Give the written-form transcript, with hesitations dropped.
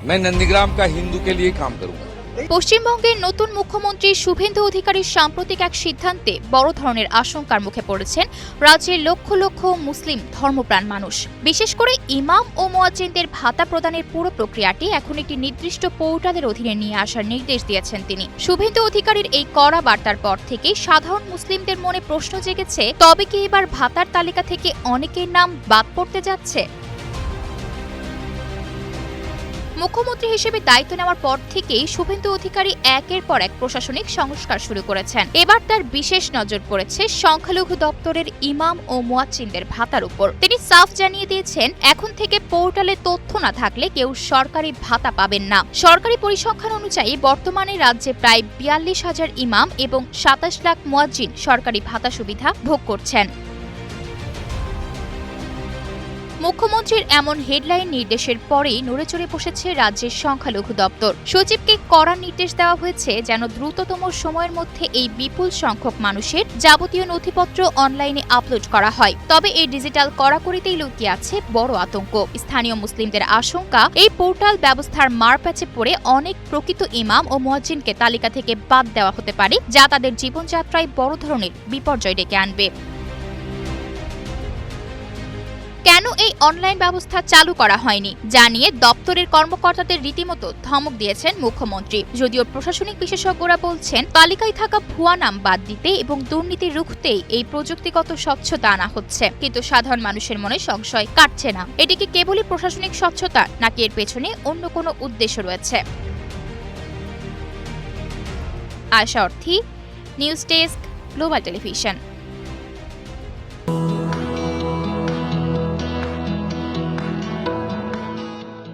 मैं नंदीग्राम का हिंदू के लिए काम करूंगा। পশ্চিমবঙ্গের নতুন মুখ্যমন্ত্রী শুভেন্দু অধিকারীর সাম্প্রতিক এক সিদ্ধান্তে বড় ধরনের আশঙ্কার মুখে পড়েছেন রাজ্যের লক্ষ লক্ষ মুসলিম ধর্মপ্রাণ মানুষ। বিশেষ করে ইমাম ও মুয়াজ্জিনদের ভাতা প্রদানের পুরো প্রক্রিয়াটি এখন একটি নির্দিষ্ট পোর্টালের অধীনে নিয়ে আসার নির্দেশ দিয়েছেন তিনি। শুভেন্দু অধিকারীর এই কড়া বার্তার পর থেকে সাধারণ মুসলিমদের মনে প্রশ্ন জেগেছে, তবে কি এবার ভাতার তালিকা থেকে অনেকের নাম বাদ পড়তে যাচ্ছে? মুখ্যমন্ত্রী হিসেবে দায়িত্ব নেওয়ার পর থেকেই শুভেন্দু অধিকারী একের পর এক প্রশাসনিক সংস্কার শুরু করেছেন। এবার তার বিশেষ নজর পড়েছে সংখ্যালঘু দপ্তরের ইমাম ও মুয়াজ্জিনদের ভাতার উপর। তিনি সাফ জানিয়ে দিয়েছেন, এখন থেকে পোর্টালে তথ্য না থাকলে কেউ সরকারি ভাতা পাবেন না। সরকারি পরিসংখ্যান অনুযায়ী বর্তমানে রাজ্যে প্রায় ৪২,০০০ ইমাম এবং ২৭ লাখ মুয়াজ্জিন সরকারি ভাতা সুবিধা ভোগ করছেন। মুখ্যমন্ত্রীর এমন হেডলাইন নির্দেশের পরেই নড়েচড়ে বসেছে রাজ্যের সংখ্যালঘু দপ্তর। সচিবকে কড়া নির্দেশ দেওয়া হয়েছে যেন দ্রুততম সময়ের মধ্যে এই বিপুল সংখ্যক মানুষের যাবতীয় নথিপত্র অনলাইনে আপলোড করা হয়। তবে এই ডিজিটাল কড়াকড়িতেই লুকিয়ে আছে বড় আতঙ্ক। স্থানীয় মুসলিমদের আশঙ্কা, এই পোর্টাল ব্যবস্থার মারপ্যাচে পড়ে অনেক প্রকৃত ইমাম ও মুয়াজ্জিনকে তালিকা থেকে বাদ দেওয়া হতে পারে, যা তাদের জীবনযাত্রায় বড় ধরনের বিপর্যয় ডেকে আনবে। কেন এই অনলাইন ব্যবস্থা চালু করা হয়নি জানিয়ে দপ্তরের কর্মকর্তাদের রীতিমতো ধমক দিয়েছেন মুখ্যমন্ত্রী। যদিও প্রশাসনিক বিশেষজ্ঞরা বলছেন, তালিকায় থাকা ভুয়া নাম বাদ দিতে এবং দুর্নীতি রুখতেই এই প্রযুক্তিগত স্বচ্ছতা আনা হচ্ছে, কিন্তু সাধারণ মানুষের মনে সংশয় কাটছে না। এটি কি কেবলই প্রশাসনিক স্বচ্ছতা, নাকি এর পেছনে অন্য কোনো উদ্দেশ্য রয়েছে? আয়শা অর্থী, নিউজ ডেস্ক, গ্লোবাল টেলিভিশন।